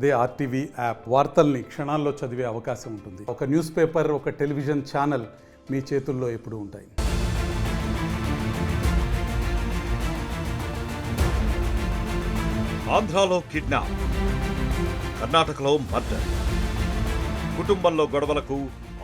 అదే RTV app వార్తల్ని క్షణాల్లో చదివే అవకాశం ఉంటుంది. ఒక న్యూస్ పేపర్, ఒక టెలివిజన్ ఛానల్ మీ చేతుల్లో ఎప్పుడూ ఉంటాయి. ఆంధ్రాలో కిడ్నాప్, కర్ణాటకలో మర్డర్, కుటుంబంలో గొడవలకు,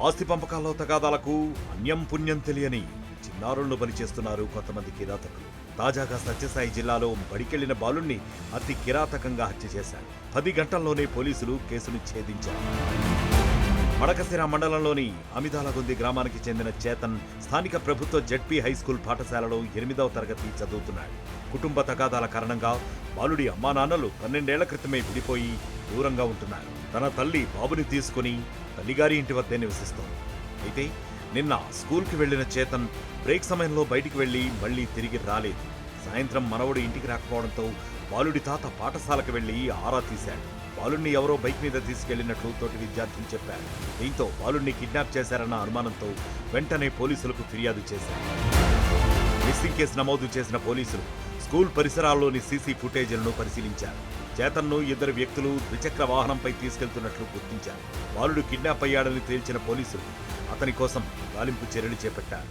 ఆస్తి పంపకాల్లో తగాదాలకు అన్యం పుణ్యం తెలియని చిన్నారులను బలి చేస్తున్నారు కొంతమంది కిరాతకులు. తాజాగా సత్యసాయి జిల్లాలో బడికెళ్లిన బాలుణ్ణి అతి కిరాతకంగా హత్య చేశారు. 10 గంటల్లోనే పోలీసులు కేసును ఛేదించారు. మడకశిర మండలంలోని అమిదాలగుంది గ్రామానికి చెందిన చేతన్ స్థానిక ప్రభుత్వ జెడ్పీ హైస్కూల్ పాఠశాలలో 8వ తరగతి చదువుతున్నాడు. కుటుంబ తగాదాల కారణంగా బాలుడి అమ్మానాన్నలు 12 ఏళ్ల క్రితమే విడిపోయి దూరంగా ఉంటున్నారు. తన తల్లి బాబుని తీసుకుని తల్లిగారి ఇంటి వద్దే నివసిస్తోంది. అయితే నిన్న స్కూల్కి వెళ్లిన చేతన్ బ్రేక్ సమయంలో బయటికి వెళ్లి మళ్లీ తిరిగి రాలేదు. సాయంత్రం మనవడు ఇంటికి రాకపోవడంతో బాలుడి తాత పాఠశాలకు వెళ్లి ఆరా తీశాడు. బాలుడిని ఎవరో బైక్ మీద తీసుకెళ్లినట్లు తోటి విద్యార్థులు చెప్పారు. దీంతో బాలుడిని కిడ్నాప్ చేశారన్న అనుమానంతో వెంటనే పోలీసులకు ఫిర్యాదు చేశారు. మిస్సింగ్ కేసు నమోదు చేసిన పోలీసులు స్కూల్ పరిసరాల్లోని సీసీ ఫుటేజీలను పరిశీలించారు. చేతన్ను 2 వ్యక్తులు ద్విచక్ర వాహనంపై తీసుకెళ్తున్నట్లు గుర్తించారు. బాలుడు కిడ్నాప్ అయ్యాడని తేల్చిన పోలీసులు అతని కోసం గాలింపు చర్యలు చేపట్టారు.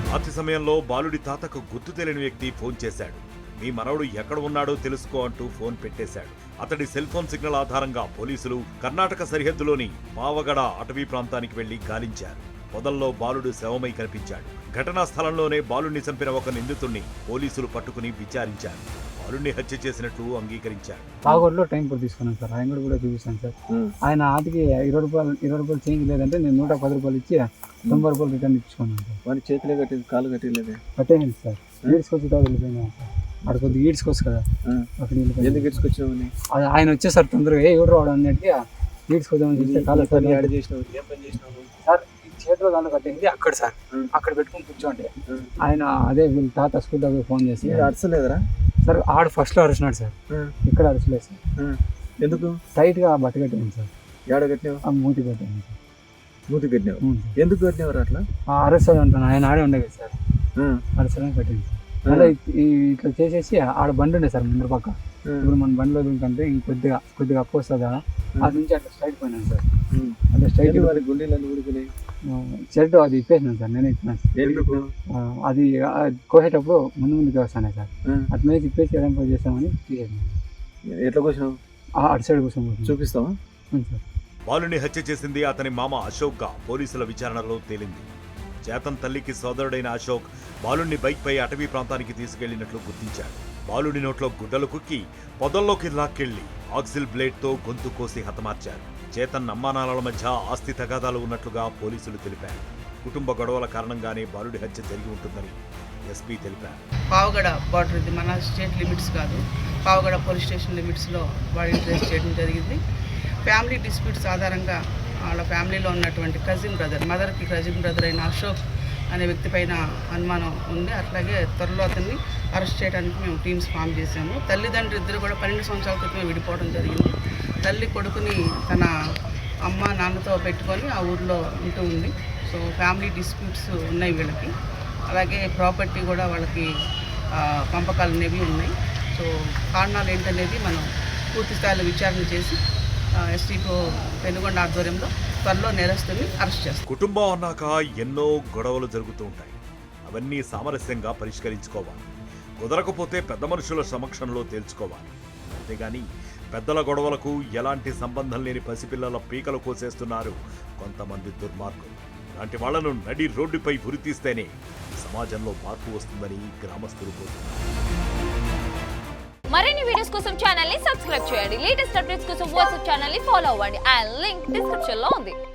రాత్రి సమయంలో బాలుడి తాతకు గుర్తు తెలియని వ్యక్తి ఫోన్ చేశాడు. మీ మనవడు ఎక్కడ ఉన్నాడో తెలుసుకో అంటూ ఫోన్ పెట్టేశాడు. అతడి సెల్ ఫోన్ సిగ్నల్ ఆధారంగా పోలీసులు కర్ణాటక సరిహద్దులోని పావగడ అటవీ ప్రాంతానికి వెళ్లి గాలించారు. పొదల్లో బాలుడు శవమై కనిపించాడు. ఘటనా స్థలంలోనే బాలుడిని చంపిన ఒక నిందితుడిని పోలీసులు పట్టుకుని విచారించారు. బాలుడిని హత్య చేసినట్లు అంగీకరించారు. పాగోడ్లో టైం కూడా తీసుకున్నాను సార్. ఆయన కూడా చూపిస్తాను సార్. ఆయన ఆటికి 20 రూపాయలు చేంజ్ లేదంటే నేను 110 రూపాయలు ఇచ్చి 90 రూపాయలు రిటర్న్ ఇచ్చుకున్నాను సార్. వాడి చేతిలో కట్టేది, కాలు కట్టేది కట్టేయండి సార్. ఈడ్చుకొచ్చి వెళ్ళిపోయినా సార్. అక్కడ కొద్దిగా ఈడ్చుకోవచ్చు కదా. ఎందుకు ఈడ్చుకొచ్చినావు? అది ఆయన వచ్చేసారు తొందరగా ఎవరు రావడం అన్నట్టుగా ఈడ్చుకోదామని చూస్తే కాలు యాడ్ చేసినావు. ఏం పని చేసినావు సార్? చేతిలో దాంట్లో కట్టేది అక్కడ సార్. అక్కడ పెట్టుకుని కూర్చోండి. ఆయన అదే వీళ్ళ తాత స్కూల్ దగ్గర ఫోన్ చేసి అరసలేదురా సార్. ఆడు ఫస్ట్లో అరిచినాడు సార్. ఇక్కడ అరచలేదు సార్. ఎందుకు? టైట్గా బట్ట కట్టాను సార్. ఏడ కట్టినావు? మూతి కట్టాను సార్. మూతి కట్టినావు? ఎందుకు కట్టినవారు అట్లా? అరసలు అంటాను. ఆయన ఆడే ఉండేది సార్. అరసలని కట్టింది సార్. అలా ఇట్లా చేసేసి ఆడ బండి ఉండే సార్ ముందు పక్క. ఇప్పుడు మన బండిలో దుంకంటే కొద్దిగా అప్పు వస్తుంది కదా. అది నుంచి అట్లా స్ట్రైట్ పోయినాను సార్. అట్లా స్ట్రైట్ వారి గుండెలన్నీ ఉడికినాయి. షర్ట్ అది ఇప్పేసినాను సార్. నేనే ఇచ్చినాను సార్. అది కోసేటప్పుడు ముందుకు వస్తానే సార్. అట్లా ఇప్పేసి ఎడంపై చేస్తామని తీసేసాను. ఎట్లా కూర్చున్నావు? అటు సైడ్ కోసం చూపిస్తావా? సార్. బాలుని హత్య చేసింది అతని మామ అశోక్ గా పోలీసుల విచారణలో తేలింది. చేతన్ తల్లికి సోదరుడైన అశోక్ బాలుని బైక్ పై అటవీ ప్రాంతానికి తీసుకెళ్లినట్లు గుర్తించాడు. బాలుడి నోట్లో గుడ్డలు కుక్కి పొదల్లోకి లాక్కెళ్లి ఆక్సిల్ బ్లేడ్ తో గొంతు కోసి హతమార్చారు. చేతన్ అమ్మానాన్నల మధ్య ఆస్తి తగాదాలు ఉన్నట్లుగా పోలీసులు తెలిపారు. కుటుంబ గొడవల కారణంగానే బాలుడి హత్య జరిగి ఉంటుందని ఎస్పీ తెలిపారు. పావగడ బార్డర్, ఇది మన స్టేట్ లిమిట్స్ కాదు, పావగడ పోలీస్ స్టేషన్ లిమిట్స్లో బాడీని ట్రేస్ చేయడం జరిగింది. ఫ్యామిలీ డిస్ప్యూట్స్ ఆధారంగా వాళ్ళ ఫ్యామిలీలో ఉన్నటువంటి కజిన్ బ్రదర్, మదర్కి కజిన్ బ్రదర్ అయిన అశోక్ అనే వ్యక్తి పైన అనుమానం ఉంది. అట్లాగే త్వరలో అతన్ని అరెస్ట్ చేయడానికి మేము టీమ్స్ ఫామ్ చేశాము. తల్లిదండ్రులు ఇద్దరు కూడా 12 సంవత్సరాల క్రితమే విడిపోవడం జరిగింది. తల్లి కొడుకుని తన అమ్మ నాన్నతో పెట్టుకొని ఆ ఊర్లో ఉంటూ ఉంది. సో ఫ్యామిలీ డిస్ప్యూట్స్ ఉన్నాయి వీళ్ళకి. అలాగే ప్రాపర్టీ కూడా వాళ్ళకి పంపకాలు అనేవి ఉన్నాయి. సో కారణాలు ఏంటనేది మనం పూర్తి స్థాయిలో విచారణ చేసి ఎస్టీపీ పెనుగొండ ఆధ్వర్యంలో త్వరలో నేరస్తుని అరెస్ట్ చేస్తారు. కుటుంబం అన్నాక ఎన్నో గొడవలు జరుగుతూ ఉంటాయి. అవన్నీ సామరస్యంగా పరిష్కరించుకోవాలి. కుదరకపోతే పెద్ద మనుషుల సమక్షంలో తేల్చుకోవాలి. అంతేగాని పెద్దల గొడవలకు ఎలాంటి సంబంధం లేని పసిపిల్లల పీకలు కోసేస్తున్నారు కొంతమంది దుర్మార్గులు. లాంటి వాళ్లను నడి రోడ్డుపై ఉరితీస్తేనే సమాజంలో మార్పు వస్తుందని గ్రామస్తులు కోరుతున్నారు. మరిన్ని వీడియోస్ కోసం ఛానల్ ని సబ్స్క్రైబ్ చేయండి. లేటెస్ట్ అప్డేట్స్ కోసం వాట్సాప్ ఛానల్ ని ఫాలో అవ్వండి. ఆ లింక్ డిస్క్రిప్షన్ లో ఉంది.